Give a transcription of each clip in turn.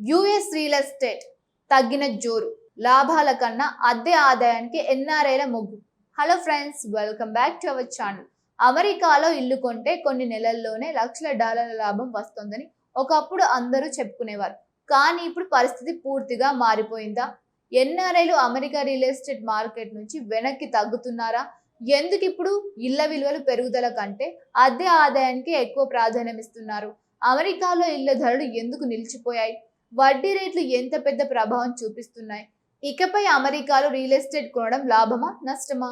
US real estate తగ్గిన జోరు, లాభాల కన్నా అద్దె ఆదాయానికి ఎన్ఆర్ఐల మొగ్గు. Hello friends, welcome back to our channel. అమెరికాలో ఇల్లు కొంటే కొన్ని నెలల్లోనే లక్షల డాలర్ల లాభం వస్తుందని ఒకప్పుడు అందరూ చెప్పుకునేవారు. కానీ ఇప్పుడు పరిస్థితి పూర్తిగా మారిపోయిందా? ఎన్ఆర్ఐలు అమెరికా రియల్ ఎస్టేట్ మార్కెట్ నుంచి వెనక్కి తగ్గుతున్నారా? ఎందుకు ఇప్పుడు ఇళ్ల విలువలు పెరుగుదల కంటే అద్దె ఆదాయానికి ఎక్కువ ప్రాధాన్యం ఇస్తున్నారు? అమెరికాలో ఇళ్ల ధరలు ఎందుకు నిలిచిపోయాయి? వడ్డీ రేట్లు ఎంత పెద్ద ప్రభావం చూపిస్తున్నాయి? ఇకపై అమెరికాలో రియల్ ఎస్టేట్ కొనడం లాభమా నష్టమా?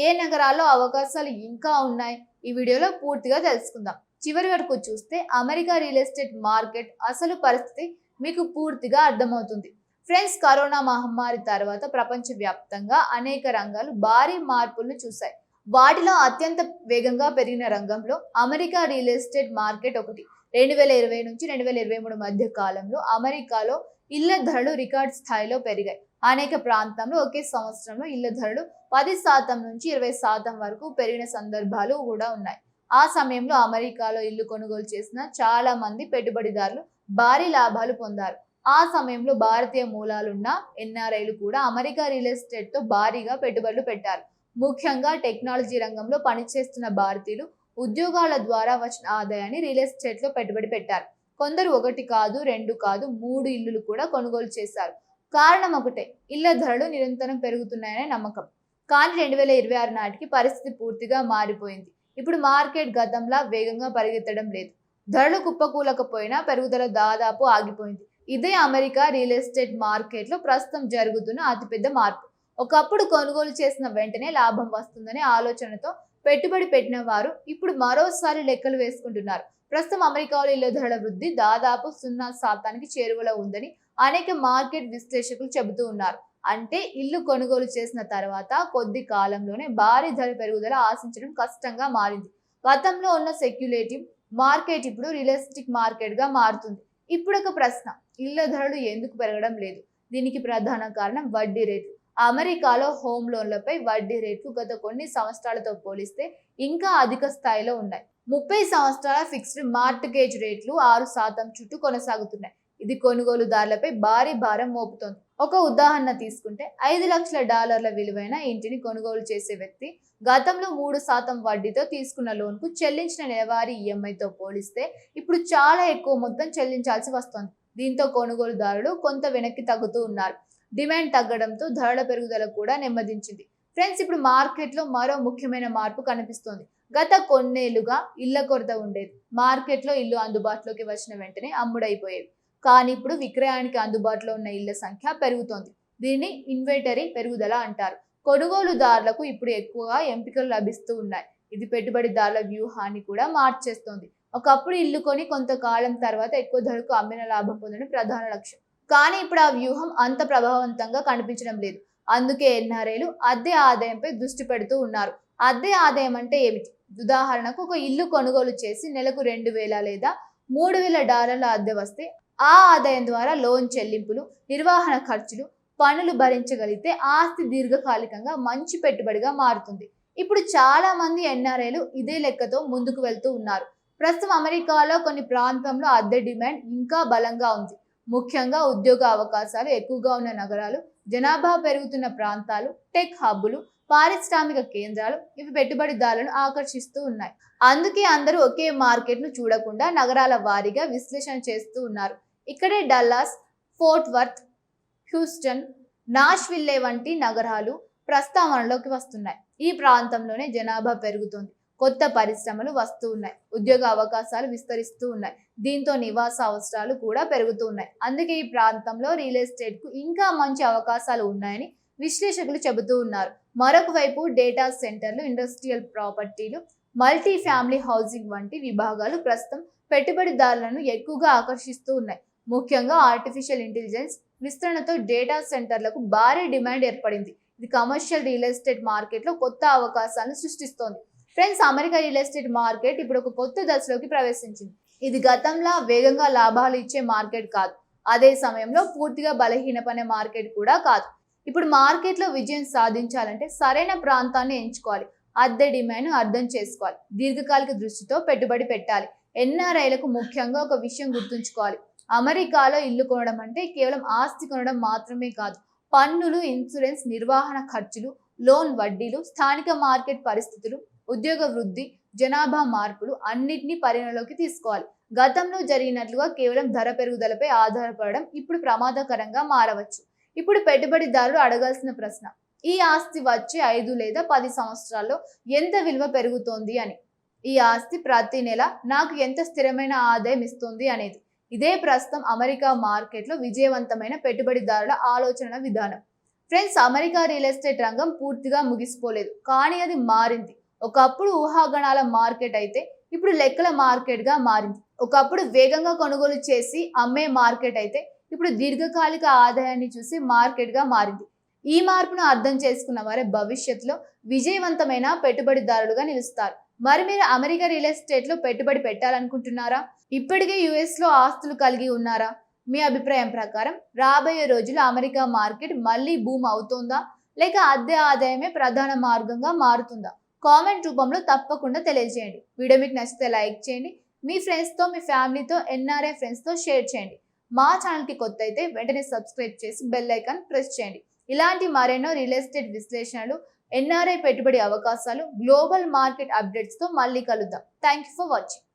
ఏ నగరాల్లో అవకాశాలు ఇంకా ఉన్నాయి? ఈ వీడియోలో పూర్తిగా తెలుసుకుందాం. చివరి వరకు చూస్తే అమెరికా రియల్ ఎస్టేట్ మార్కెట్ అసలు పరిస్థితి మీకు పూర్తిగా అర్థమవుతుంది. ఫ్రెండ్స్, కరోనా మహమ్మారి తర్వాత ప్రపంచవ్యాప్తంగా అనేక రంగాలు భారీ మార్పులను చూశాయి. వాటిలో అత్యంత వేగంగా పెరిగిన రంగంలో అమెరికా రియల్ ఎస్టేట్ మార్కెట్ ఒకటి. 2020 నుంచి 2023 మధ్య కాలంలో అమెరికాలో ఇళ్ల ధరలు రికార్డ్ స్థాయిలో పెరిగాయి. అనేక ప్రాంతాల్లో ఒకే సంవత్సరంలో ఇళ్ల ధరలు 10% నుంచి 20% వరకు పెరిగిన సందర్భాలు కూడా ఉన్నాయి. ఆ సమయంలో అమెరికాలో ఇల్లు కొనుగోలు చేసిన చాలా మంది పెట్టుబడిదారులు భారీ లాభాలు పొందారు. ఆ సమయంలో భారతీయ మూలాలున్న ఎన్ఆర్ఐలు కూడా అమెరికా రియల్ ఎస్టేట్ తో భారీగా పెట్టుబడులు పెట్టారు. ముఖ్యంగా టెక్నాలజీ రంగంలో పనిచేస్తున్న భారతీయులు ఉద్యోగాల ద్వారా వచ్చిన ఆదాయాన్ని రియల్ ఎస్టేట్ లో పెట్టుబడి పెట్టారు. కొందరు 1 కాదు, 2 కాదు, 3 ఇల్లులు కూడా కొనుగోలు చేశారు. కారణం ఒకటే, ఇళ్ల ధరలు నిరంతరం పెరుగుతున్నాయనే నమ్మకం. కానీ 2026 నాటికి పరిస్థితి పూర్తిగా మారిపోయింది. ఇప్పుడు మార్కెట్ గతంలా వేగంగా పరిగెత్తడం లేదు. ధరలు కుప్పకూలకపోయినా పెరుగుదల దాదాపు ఆగిపోయింది. ఇదే అమెరికా రియల్ ఎస్టేట్ మార్కెట్ లో ప్రస్తుతం జరుగుతున్న అతిపెద్ద మార్పు. ఒకప్పుడు కొనుగోలు చేసిన వెంటనే లాభం వస్తుందనే ఆలోచనతో పెట్టుబడి పెట్టిన వారు ఇప్పుడు మరోసారి లెక్కలు వేసుకుంటున్నారు. ప్రస్తుతం అమెరికాలో ఇళ్ల ధరల వృద్ధి దాదాపు 0% చేరువలో ఉందని అనేక మార్కెట్ విశ్లేషకులు చెబుతూ ఉన్నారు. అంటే ఇల్లు కొనుగోలు చేసిన తర్వాత కొద్ది కాలంలోనే భారీ ధర పెరుగుదల ఆశించడం కష్టంగా మారింది. గతంలో ఉన్న స్పెక్యులేటివ్ మార్కెట్ ఇప్పుడు రియలిస్టిక్ మార్కెట్ గా మారుతుంది. ఇప్పుడు ఒక ప్రశ్న, ఇళ్ల ధరలు ఎందుకు పెరగడం లేదు? దీనికి ప్రధాన కారణం వడ్డీ రేట్లు. అమెరికాలో హోమ్ లోన్లపై వడ్డీ రేట్లు గత కొన్ని సంవత్సరాలతో పోలిస్తే ఇంకా అధిక స్థాయిలో ఉన్నాయి. 30 సంవత్సరాల ఫిక్స్డ్ మార్ట్గేజ్ రేట్లు 6% చుట్టూ కొనసాగుతున్నాయి. ఇది కొనుగోలుదారులపై భారీ భారం మోపుతోంది. ఒక ఉదాహరణ తీసుకుంటే, $5 లక్షల విలువైన ఇంటిని కొనుగోలు చేసే వ్యక్తి గతంలో 3% వడ్డీతో తీసుకున్న లోన్కు చెల్లించిన నెలవారీ ఈఎంఐతో పోలిస్తే ఇప్పుడు చాలా ఎక్కువ మొత్తం చెల్లించాల్సి వస్తోంది. దీంతో కొనుగోలుదారులు కొంత వెనక్కి తగ్గుతూ ఉన్నారు. డిమాండ్ తగ్గడంతో ధరల పెరుగుదల కూడా నెమ్మదించింది. ఫ్రెండ్స్, ఇప్పుడు మార్కెట్లో మరో ముఖ్యమైన మార్పు కనిపిస్తోంది. గత కొన్నేళ్లుగా ఇళ్ల కొరత ఉండేది. మార్కెట్లో ఇల్లు అందుబాటులోకి వచ్చిన వెంటనే అమ్ముడైపోయేవి. కానీ ఇప్పుడు విక్రయానికి అందుబాటులో ఉన్న ఇళ్ల సంఖ్య పెరుగుతోంది. దీన్ని ఇన్వెంటరీ పెరుగుదల అంటారు. కొనుగోలుదారులకు ఇప్పుడు ఎక్కువగా ఎంపికలు లభిస్తూ ఉన్నాయి. ఇది పెట్టుబడిదారుల వ్యూహాన్ని కూడా మార్చేస్తోంది. ఒకప్పుడు ఇల్లు కొని కొంతకాలం తర్వాత ఎక్కువ ధరకు అమ్మిన లాభం పొందడం ప్రధాన లక్ష్యం. కానీ ఇప్పుడు ఆ వ్యూహం అంత ప్రభావవంతంగా కనిపించడం లేదు. అందుకే ఎన్ఆర్ఐలు అద్దె ఆదాయంపై దృష్టి పెడుతూ ఉన్నారు. అద్దె ఆదాయం అంటే ఏమిటి? ఉదాహరణకు, ఒక ఇల్లు కొనుగోలు చేసి నెలకు $2,000 లేదా $3,000 అద్దె వస్తే ఆ ఆదాయం ద్వారా లోన్ చెల్లింపులు, నిర్వహణ ఖర్చులు, పనులు భరించగలిగితే ఆస్తి దీర్ఘకాలికంగా మంచి పెట్టుబడిగా మారుతుంది. ఇప్పుడు చాలా మంది ఎన్ఆర్ఐలు ఇదే లెక్కతో ముందుకు వెళ్తూ ఉన్నారు. ప్రస్తుతం అమెరికాలో కొన్ని ప్రాంతంలో అద్దె డిమాండ్ ఇంకా బలంగా ఉంది. ముఖ్యంగా ఉద్యోగ అవకాశాలు ఎక్కువగా ఉన్న నగరాలు, జనాభా పెరుగుతున్న ప్రాంతాలు, టెక్ హబ్బులు, పారిశ్రామిక కేంద్రాలు ఇవి పెట్టుబడిదారులను ఆకర్షిస్తూ ఉన్నాయి. అందుకే అందరూ ఒకే మార్కెట్ ను చూడకుండా నగరాల వారీగా విశ్లేషణ చేస్తూ ఉన్నారు. ఇక్కడే Dallas, fort worth, Houston, Nashville వంటి నగరాలు ప్రస్తావనలోకి వస్తున్నాయి. ఈ ప్రాంతంలోనే జనాభా పెరుగుతోంది. కొత్త పరిశ్రమలు వస్తూ ఉన్నాయి. ఉద్యోగ అవకాశాలు విస్తరిస్తూ ఉన్నాయి. దీంతో నివాస అవసరాలు కూడా పెరుగుతూ ఉన్నాయి. అందుకే ఈ ప్రాంతంలో రియల్ ఎస్టేట్ కు ఇంకా మంచి అవకాశాలు ఉన్నాయని విశ్లేషకులు చెబుతూ ఉన్నారు. మరొక వైపు డేటా సెంటర్లు, ఇండస్ట్రియల్ ప్రాపర్టీలు, మల్టీ ఫ్యామిలీ హౌసింగ్ వంటి విభాగాలు ప్రస్తుతం పెట్టుబడిదారులను ఎక్కువగా ఆకర్షిస్తూ ఉన్నాయి. ముఖ్యంగా ఆర్టిఫిషియల్ ఇంటెలిజెన్స్ విస్తరణతో డేటా సెంటర్లకు భారీ డిమాండ్ ఏర్పడింది. ఇది కమర్షియల్ రియల్ ఎస్టేట్ మార్కెట్ లో కొత్త అవకాశాలను సృష్టిస్తోంది. Friends, America real estate market ఇప్పుడు ఒక కొత్త దశలోకి ప్రవేశించింది. ఇది గతంలా వేగంగా లాభాలు ఇచ్చే మార్కెట్ కాదు. అదే సమయంలో పూర్తిగా బలహీనపడే మార్కెట్ కూడా కాదు. ఇప్పుడు మార్కెట్లో విజయం సాధించాలంటే సరైన ప్రాంతాన్ని ఎంచుకోవాలి. అద్దె డిమాండ్ను అర్థం చేసుకోవాలి. దీర్ఘకాలిక దృష్టితో పెట్టుబడి పెట్టాలి. ఎన్ఆర్ఐలకు ముఖ్యంగా ఒక విషయం గుర్తుంచుకోవాలి. అమెరికాలో ఇల్లు కొనడం అంటే కేవలం ఆస్తి కొనడం మాత్రమే కాదు. పన్నులు, ఇన్సూరెన్స్, నిర్వహణ ఖర్చులు, లోన్ వడ్డీలు, స్థానిక మార్కెట్ పరిస్థితులు, ఉద్యోగ వృద్ధి, జనాభా మార్పులు అన్నిటినీ పరిగణలోకి తీసుకోవాలి. గతంలో జరిగినట్లుగా కేవలం ధర పెరుగుదలపై ఆధారపడడం ఇప్పుడు ప్రమాదకరంగా మారవచ్చు. ఇప్పుడు పెట్టుబడిదారులు అడగాల్సిన ప్రశ్న, ఈ ఆస్తి వచ్చే 5 లేదా 10 సంవత్సరాల్లో ఎంత విలువ పెరుగుతోంది అని. ఈ ఆస్తి ప్రతి నెల నాకు ఎంత స్థిరమైన ఆదాయం ఇస్తుంది అనేది. ఇదే ప్రస్తుతం అమెరికా మార్కెట్లో విజయవంతమైన పెట్టుబడిదారుల ఆలోచన విధానం. ఫ్రెండ్స్, అమెరికా రియల్ ఎస్టేట్ రంగం పూర్తిగా ముగిసిపోలేదు, కానీ అది మారింది. ఒకప్పుడు ఊహాగణాల మార్కెట్ అయితే ఇప్పుడు లెక్కల మార్కెట్ గా మారింది. ఒకప్పుడు వేగంగా కొనుగోలు చేసి అమ్మే మార్కెట్ అయితే ఇప్పుడు దీర్ఘకాలిక ఆదాయాన్ని చూసి మార్కెట్ గా మారింది. ఈ మార్పును అర్థం చేసుకున్న వారే భవిష్యత్తులో విజయవంతమైన పెట్టుబడిదారులుగా నిలుస్తారు. మరి మీరు అమెరికా రియల్ ఎస్టేట్ లో పెట్టుబడి పెట్టాలనుకుంటున్నారా? ఇప్పటికే యుఎస్ లో ఆస్తులు కలిగి ఉన్నారా? మీ అభిప్రాయం ప్రకారం రాబోయే రోజుల్లో అమెరికా మార్కెట్ మళ్ళీ బూమ్ అవుతుందా, లేక అద్దె ఆదాయమే ప్రధాన మార్గంగా మారుతుందా? కామెంట్ రూపంలో తప్పకుండా తెలియజేయండి. వీడియో మీకు నచ్చితే లైక్ చేయండి. మీ ఫ్రెండ్స్తో, మీ ఫ్యామిలీతో, ఎన్ఆర్ఐ ఫ్రెండ్స్తో షేర్ చేయండి. మా ఛానల్కి కొత్త అయితే వెంటనే సబ్స్క్రైబ్ చేసి బెల్ ఐకాన్ ప్రెస్ చేయండి. ఇలాంటి మరెన్నో రియల్ ఎస్టేట్ విశ్లేషణలు, ఎన్ఆర్ఐ పెట్టుబడి అవకాశాలు, గ్లోబల్ మార్కెట్ అప్డేట్స్తో మళ్ళీ కలుద్దాం. Thank you for watching.